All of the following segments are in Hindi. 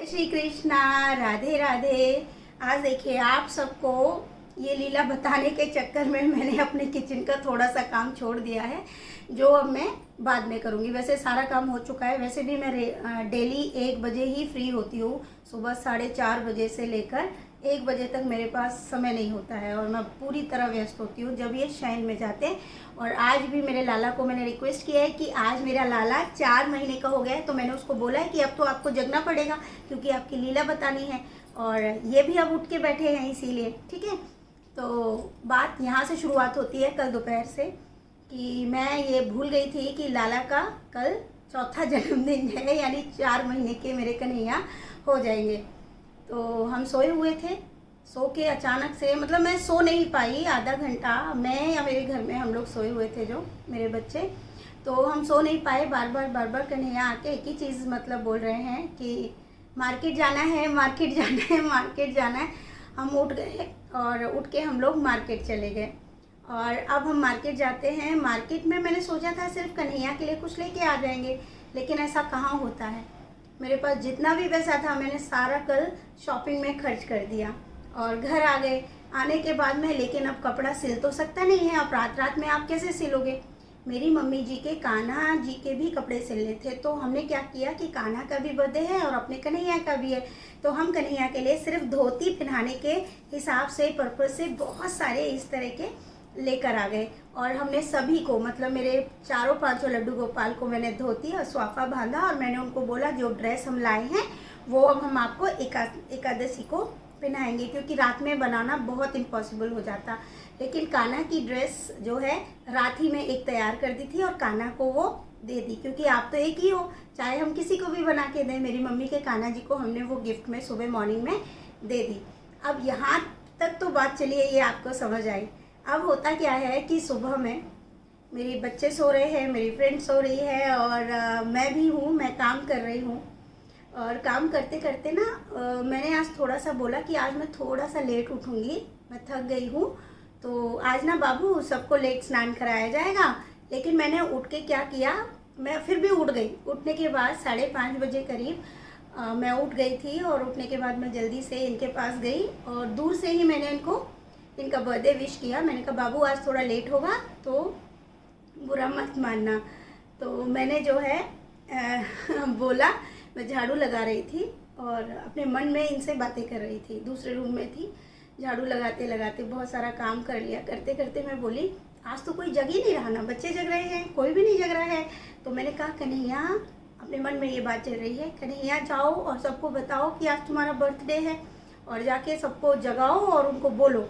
जय श्री कृष्णा, राधे राधे। आज देखिए आप सबको ये लीला बताने के चक्कर में मैंने अपने किचन का थोड़ा सा काम छोड़ दिया है, जो अब मैं बाद में करूँगी। वैसे सारा काम हो चुका है। वैसे भी मैं डेली 1 बजे ही फ्री होती हूँ। सुबह 4:30 बजे से लेकर 1 बजे तक मेरे पास समय नहीं होता है और मैं पूरी तरह व्यस्त होती हूँ जब ये शयन में जाते हैं। और आज भी मेरे लाला को मैंने रिक्वेस्ट किया है कि आज मेरा लाला 4 महीने का हो गया है, तो मैंने उसको बोला है कि अब तो आपको जगना पड़ेगा क्योंकि आपकी लीला बतानी है। और ये भी अब उठ के बैठे हैं, इसीलिए ठीक है। तो बात यहाँ से शुरुआत होती है कल दोपहर से कि मैं ये भूल गई थी कि लाला का कल चौथा जन्मदिन है, यानी 4 महीने के मेरे कन्हैया हो जाएंगे। तो हम सोए हुए थे, सो के अचानक से मतलब मैं सो नहीं पाई आधा घंटा। मैं या मेरे घर में हम लोग सोए हुए थे, जो मेरे बच्चे, तो हम सो नहीं पाए। बार बार कन्हैया आके एक ही चीज़ मतलब बोल रहे हैं कि मार्केट जाना है, मार्केट जाना है, मार्केट जाना है। हम उठ गए और उठ के हम लोग मार्केट चले गए। और अब हम मार्केट जाते हैं। मार्केट में मैंने सोचा था सिर्फ कन्हैया के लिए कुछ लेके आ जाएंगे, लेकिन ऐसा कहाँ होता है। मेरे पास जितना भी पैसा था मैंने सारा कल शॉपिंग में खर्च कर दिया और घर आ गए। आने के बाद में लेकिन अब कपड़ा सिल तो सकता नहीं है, अब रात रात में आप कैसे सिलोगे। मेरी मम्मी जी के, कान्हा जी के भी कपड़े सिलने थे, तो हमने क्या किया कि कान्हा का भी बर्थडे है और अपने कन्हैया का भी है, तो हम कन्हैया के लिए सिर्फ धोती पहनाने के हिसाब से, पर्पज से बहुत सारे इस तरह के लेकर आ गए। और हमने सभी को, मतलब मेरे 4-5 लड्डू गोपाल को मैंने धोती और स्वाफा बांधा और मैंने उनको बोला जो ड्रेस हम लाए हैं वो अब हम आपको एकादशी को पहनाएंगे, क्योंकि रात में बनाना बहुत इम्पॉसिबल हो जाता। लेकिन कान्हा की ड्रेस जो है रात ही में एक तैयार कर दी थी और कान्हा को वो दे दी, क्योंकि आप तो एक ही हो, चाहे हम किसी को भी बना के दें। मेरी मम्मी के कान्हा जी को हमने वो गिफ्ट में सुबह मॉर्निंग में दे दी। अब यहाँ तक तो बात चलिए, ये आपको समझ आई। अब होता क्या है कि सुबह में मेरे बच्चे सो रहे हैं, मेरी फ्रेंड सो रही है और मैं भी हूँ, मैं काम कर रही हूँ। और काम करते करते ना मैंने आज थोड़ा सा बोला कि आज मैं थोड़ा सा लेट उठूँगी, मैं थक गई हूँ, तो आज ना बाबू सबको लेट स्नान कराया जाएगा। लेकिन मैंने उठ के क्या किया, मैं फिर भी उठ गई। उठने के बाद 5:30 बजे करीब मैं उठ गई थी और उठने के बाद मैं जल्दी से इनके पास गई और दूर से ही मैंने इनका बर्थडे विश किया। मैंने कहा बाबू आज थोड़ा लेट होगा तो बुरा मत मानना। तो मैंने जो है बोला, मैं झाड़ू लगा रही थी और अपने मन में इनसे बातें कर रही थी, दूसरे रूम में थी। झाड़ू लगाते लगाते बहुत सारा काम कर लिया। करते करते मैं बोली आज तो कोई जग ही नहीं रहा ना, बच्चे जग रहे हैं, कोई भी नहीं जग रहा है। तो मैंने कहा कन्हैया, अपने मन में ये बात चल रही है, कन्हैया जाओ और सबको बताओ कि आज तुम्हारा बर्थडे है और जाके सबको जगाओ और उनको बोलो।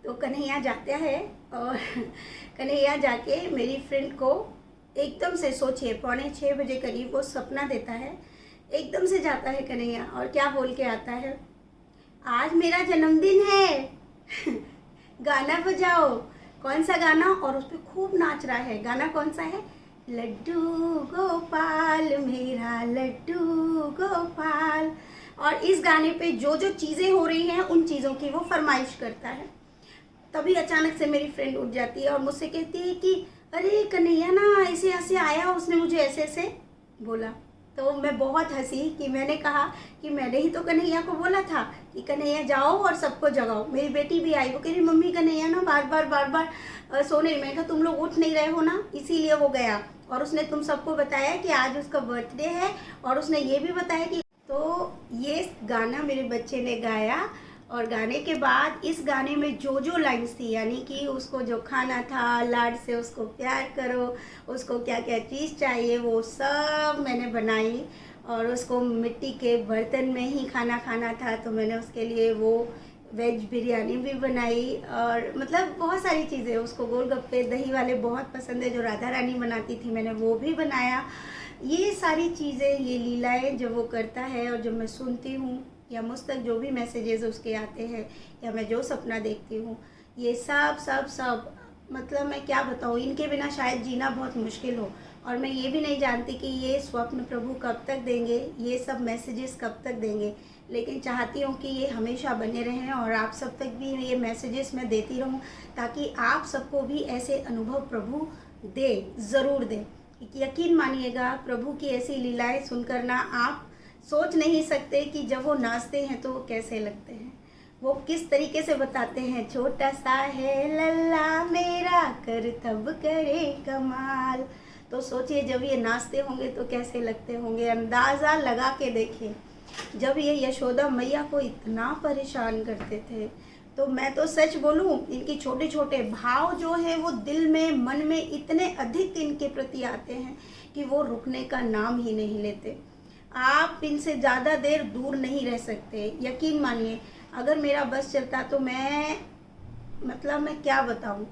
तो कन्हैया जाता है और कन्हैया जाके मेरी फ्रेंड को एकदम से, सोचिए 5:45 बजे करीब वो सपना देता है। एकदम से जाता है कन्हैया और क्या बोल के आता है, आज मेरा जन्मदिन है गाना बजाओ। कौन सा गाना, और उस पर खूब नाच रहा है। गाना कौन सा है, लड्डू गोपाल मेरा लड्डू गोपाल। और इस गाने पे जो जो चीज़ें हो रही हैं उन चीज़ों की वो फरमाइश करता है। तभी अचानक से मेरी फ्रेंड उठ जाती है और मुझसे कहती है कि अरे कन्हैया ना ऐसे ऐसे आया, उसने मुझे ऐसे ऐसे बोला। तो मैं बहुत हंसी कि मैंने कहा कि मैंने ही तो कन्हैया को बोला था कि कन्हैया जाओ और सबको जगाओ। मेरी बेटी भी आई, वो कह रही मम्मी कन्हैया ना बार बार सो नहीं। मैंने कहा तुम लोग उठ नहीं रहे हो ना, इसीलिए वो गया। और उसने तुम सबको बताया कि आज उसका बर्थडे है और उसने ये भी बताया कि, तो ये गाना मेरे बच्चे ने गाया। और गाने के बाद इस गाने में जो जो लाइन्स थी, यानी कि उसको जो खाना था, लाड से उसको प्यार करो, उसको क्या क्या चीज़ चाहिए वो सब मैंने बनाई। और उसको मिट्टी के बर्तन में ही खाना खाना था, तो मैंने उसके लिए वो वेज बिरयानी भी बनाई। और मतलब बहुत सारी चीज़ें, उसको गोलगप्पे दही वाले बहुत पसंद है जो राधा रानी बनाती थी, मैंने वो भी बनाया। ये सारी चीज़ें, ये लीलाएँ जब वो करता है और जब मैं सुनती हूँ या मुझ तक जो भी मैसेजेस उसके आते हैं या मैं जो सपना देखती हूँ, ये सब मतलब मैं क्या बताऊँ, इनके बिना शायद जीना बहुत मुश्किल हो। और मैं ये भी नहीं जानती कि ये स्वप्न प्रभु कब तक देंगे, ये सब मैसेजेस कब तक देंगे। लेकिन चाहती हूँ कि ये हमेशा बने रहें और आप सब तक भी ये मैसेजेस मैं देती रहूँ, ताकि आप सबको भी ऐसे अनुभव प्रभु दे, ज़रूर दे। यकीन मानिएगा, प्रभु की ऐसी लीलाएं सुनकर ना आप सोच नहीं सकते कि जब वो नाचते हैं तो वो कैसे लगते हैं। वो किस तरीके से बताते हैं, छोटा सा है लल्ला मेरा कर तब करे कमाल। तो सोचिए जब ये नाचते होंगे तो कैसे लगते होंगे, अंदाज़ा लगा के देखिए। जब ये यशोदा मैया को इतना परेशान करते थे, तो मैं तो सच बोलूं, इनके छोटे छोटे भाव जो हैं वो दिल में मन में इतने अधिक इनके प्रति आते हैं कि वो रुकने का नाम ही नहीं लेते। आप इनसे ज़्यादा देर दूर नहीं रह सकते। यकीन मानिए, अगर मेरा बस चलता तो मैं क्या बताऊं,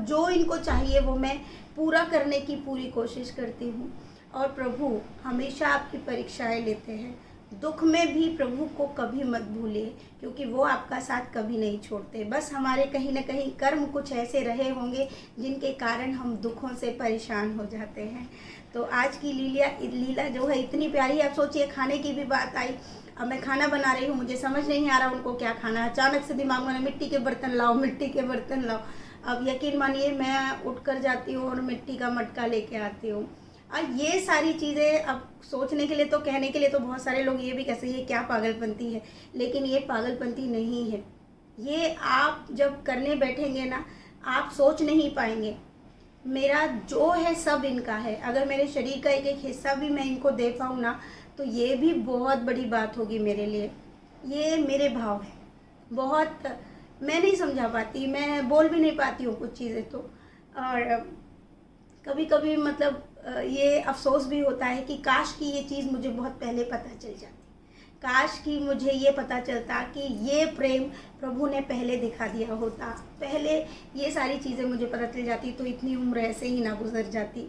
जो इनको चाहिए वो मैं पूरा करने की पूरी कोशिश करती हूँ। और प्रभु हमेशा आपकी परीक्षाएं लेते हैं। दुख में भी प्रभु को कभी मत भूलिए, क्योंकि वो आपका साथ कभी नहीं छोड़ते। बस हमारे कहीं ना कहीं कर्म कुछ ऐसे रहे होंगे जिनके कारण हम दुखों से परेशान हो जाते हैं। तो आज की लीला जो है इतनी प्यारी है। आप सोचिए, खाने की भी बात आई। अब मैं खाना बना रही हूँ, मुझे समझ नहीं आ रहा उनको क्या खाना है। अचानक से दिमाग में मिट्टी के बर्तन लाओ, मिट्टी के बर्तन लाओ। अब यकीन मानिए मैं उठ कर जाती हूँ और मिट्टी का मटका लेके आती हूँ। और ये सारी चीज़ें अब सोचने के लिए तो, कहने के लिए तो बहुत सारे लोग ये भी कहते हैं ये क्या पागलपंती है, लेकिन ये पागलपंती नहीं है। ये आप जब करने बैठेंगे ना, आप सोच नहीं पाएंगे। मेरा जो है सब इनका है। अगर मेरे शरीर का एक एक हिस्सा भी मैं इनको दे पाऊँ ना, तो ये भी बहुत बड़ी बात होगी मेरे लिए। ये मेरे भाव है। बहुत मैं नहीं समझा पाती, मैं बोल भी नहीं पाती हूँ कुछ चीज़ें तो। और कभी कभी ये अफसोस भी होता है कि काश कि ये चीज़ मुझे बहुत पहले पता चल जाती। काश कि मुझे ये पता चलता कि ये प्रेम प्रभु ने पहले दिखा दिया होता, पहले ये सारी चीज़ें मुझे पता चल जाती, तो इतनी उम्र ऐसे ही ना गुजर जाती,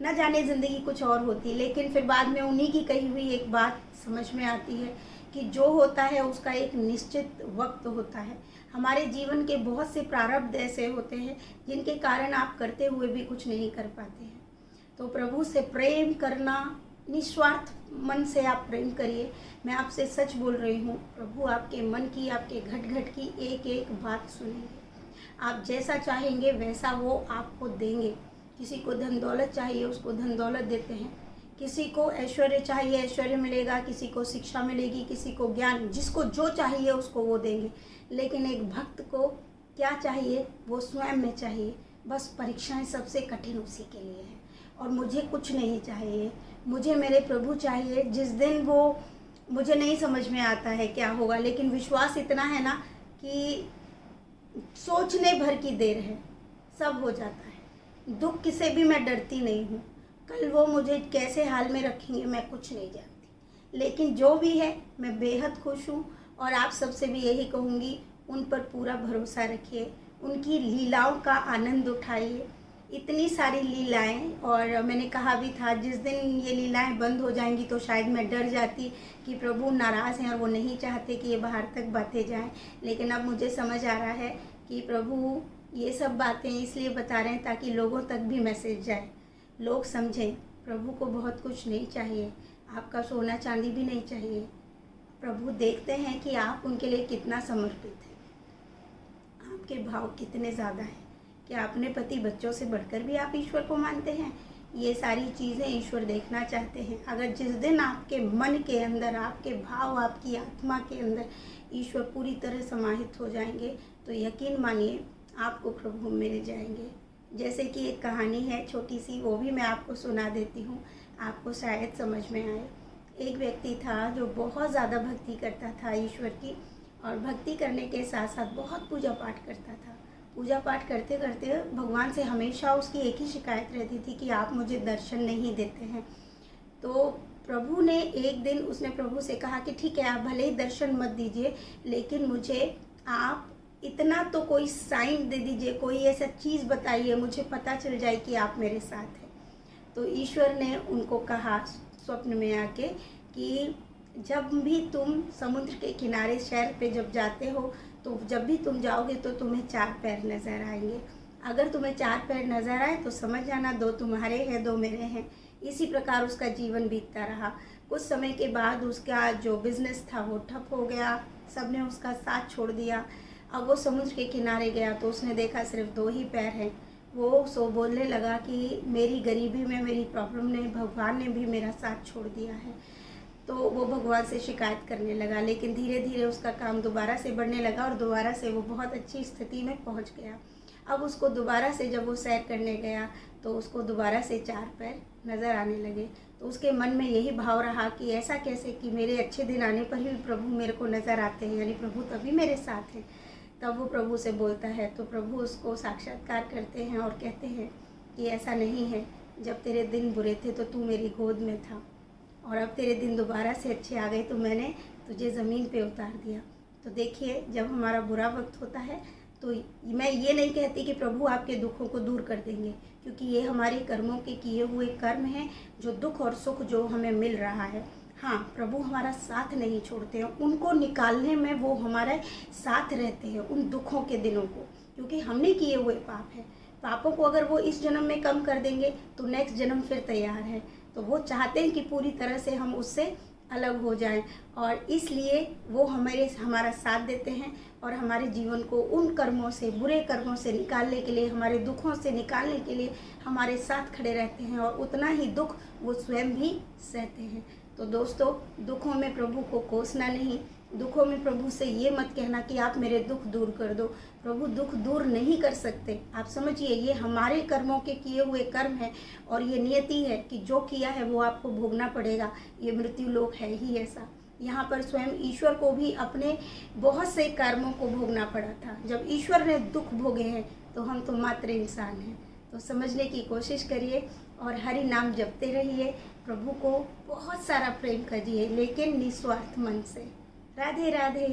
ना जाने ज़िंदगी कुछ और होती। लेकिन फिर बाद में उन्हीं की कही हुई एक बात समझ में आती है कि जो होता है उसका एक निश्चित वक्त होता है। हमारे जीवन के बहुत से प्रारब्ध ऐसे होते हैं जिनके कारण आप करते हुए भी कुछ नहीं कर पाते हैं। तो प्रभु से प्रेम करना, निस्वार्थ मन से आप प्रेम करिए। मैं आपसे सच बोल रही हूँ, प्रभु आपके मन की, आपके घट घट की एक एक बात सुनेंगे। आप जैसा चाहेंगे वैसा वो आपको देंगे। किसी को धन दौलत चाहिए, उसको धन दौलत देते हैं। किसी को ऐश्वर्य चाहिए, ऐश्वर्य मिलेगा। किसी को शिक्षा मिलेगी, किसी को ज्ञान, जिसको जो चाहिए उसको वो देंगे। लेकिन एक भक्त को क्या चाहिए, वो स्वयं में चाहिए। बस परीक्षाएं सबसे कठिन उसी के लिए है। और मुझे कुछ नहीं चाहिए, मुझे मेरे प्रभु चाहिए। जिस दिन वो, मुझे नहीं समझ में आता है क्या होगा, लेकिन विश्वास इतना है ना कि सोचने भर की देर है, सब हो जाता है। दुख किसे भी मैं डरती नहीं हूँ। कल वो मुझे कैसे हाल में रखेंगे मैं कुछ नहीं जानती, लेकिन जो भी है मैं बेहद खुश हूँ। और आप सबसे भी यही कहूँगी, उन पर पूरा भरोसा रखिए, उनकी लीलाओं का आनंद उठाइए। इतनी सारी लीलाएं, और मैंने कहा भी था जिस दिन ये लीलाएं बंद हो जाएंगी तो शायद मैं डर जाती कि प्रभु नाराज़ हैं और वो नहीं चाहते कि ये बाहर तक बातें जाएं। लेकिन अब मुझे समझ आ रहा है कि प्रभु ये सब बातें इसलिए बता रहे हैं ताकि लोगों तक भी मैसेज जाए, लोग समझें। प्रभु को बहुत कुछ नहीं चाहिए, आपका सोना चांदी भी नहीं चाहिए। प्रभु देखते हैं कि आप उनके लिए कितना समर्पित हैं, आपके भाव कितने ज़्यादा हैं, कि अपने पति बच्चों से बढ़कर भी आप ईश्वर को मानते हैं। ये सारी चीज़ें ईश्वर देखना चाहते हैं। अगर जिस दिन आपके मन के अंदर, आपके भाव, आपकी आत्मा के अंदर ईश्वर पूरी तरह समाहित हो जाएंगे, तो यकीन मानिए आपको प्रभु मिल जाएंगे। जैसे कि एक कहानी है छोटी सी, वो भी मैं आपको सुना देती हूँ, आपको शायद समझ में आए। एक व्यक्ति था जो बहुत ज़्यादा भक्ति करता था ईश्वर की, और भक्ति करने के साथ साथ बहुत पूजा पाठ करता था। पूजा पाठ करते करते भगवान से हमेशा उसकी एक ही शिकायत रहती थी कि आप मुझे दर्शन नहीं देते हैं। तो प्रभु ने एक दिन, उसने प्रभु से कहा कि ठीक है, आप भले ही दर्शन मत दीजिए, लेकिन मुझे आप इतना तो कोई साइन दे दीजिए, कोई ऐसा चीज़ बताइए, मुझे पता चल जाए कि आप मेरे साथ हैं। तो ईश्वर ने उनको कहा स्वप्न में आके कि जब भी तुम समुद्र के किनारे शहर पे जब जाते हो, तो जब भी तुम जाओगे तो तुम्हें 4 पैर नज़र आएंगे। अगर तुम्हें 4 पैर नज़र आए तो समझ जाना 2 तुम्हारे हैं, 2 मेरे हैं। इसी प्रकार उसका जीवन बीतता रहा। कुछ समय के बाद उसका जो बिज़नेस था वो ठप हो गया, सबने उसका साथ छोड़ दिया। अब वो समुद्र के किनारे गया तो उसने देखा सिर्फ 2 ही पैर हैं। वो बोलने लगा कि मेरी गरीबी में, मेरी प्रॉब्लम ने, भगवान ने भी मेरा साथ छोड़ दिया है। तो वो भगवान से शिकायत करने लगा, लेकिन धीरे धीरे उसका काम दोबारा से बढ़ने लगा और दोबारा से वो बहुत अच्छी स्थिति में पहुंच गया। अब उसको दोबारा से जब वो सैर करने गया तो उसको दोबारा से 4 पैर नज़र आने लगे। तो उसके मन में यही भाव रहा कि ऐसा कैसे कि मेरे अच्छे दिन आने पर भी प्रभु मेरे को नज़र आते हैं, यानी प्रभु तभी मेरे साथ हैं। तब वो प्रभु से बोलता है तो प्रभु उसको साक्षात्कार करते हैं और कहते हैं कि ऐसा नहीं है, जब तेरे दिन बुरे थे तो तू मेरी गोद में था और अब तेरे दिन दोबारा से अच्छे आ गए तो मैंने तुझे ज़मीन पे उतार दिया। तो देखिए, जब हमारा बुरा वक्त होता है तो मैं ये नहीं कहती कि प्रभु आपके दुखों को दूर कर देंगे, क्योंकि ये हमारे कर्मों के किए हुए कर्म हैं, जो दुख और सुख जो हमें मिल रहा है। हाँ, प्रभु हमारा साथ नहीं छोड़ते हैं, उनको निकालने में वो हमारे साथ रहते हैं, उन दुखों के दिनों को, क्योंकि हमने किए हुए पाप है। पापों को अगर वो इस जन्म में कम कर देंगे तो नेक्स्ट जन्म फिर तैयार है। तो वो चाहते हैं कि पूरी तरह से हम उससे अलग हो जाएं, और इसलिए वो हमारा साथ देते हैं और हमारे जीवन को उन कर्मों से, बुरे कर्मों से निकालने के लिए, हमारे दुखों से निकालने के लिए हमारे साथ खड़े रहते हैं, और उतना ही दुख वो स्वयं भी सहते हैं। तो दोस्तों, दुखों में प्रभु को कोसना नहीं, दुखों में प्रभु से ये मत कहना कि आप मेरे दुख दूर कर दो। प्रभु दुख दूर नहीं कर सकते। आप समझिए, ये हमारे कर्मों के किए हुए कर्म है, और ये नियति है कि जो किया है वो आपको भोगना पड़ेगा। ये मृत्यु लोक है ही ऐसा। यहाँ पर स्वयं ईश्वर को भी अपने बहुत से कर्मों को भोगना पड़ा था। जब ईश्वर ने दुख भोगे हैं तो हम तो मात्र इंसान हैं। तो समझने की कोशिश करिए और हरि नाम जपते रहिए, प्रभु को बहुत सारा प्रेम करिए, लेकिन निस्वार्थ मन से। राधे राधे।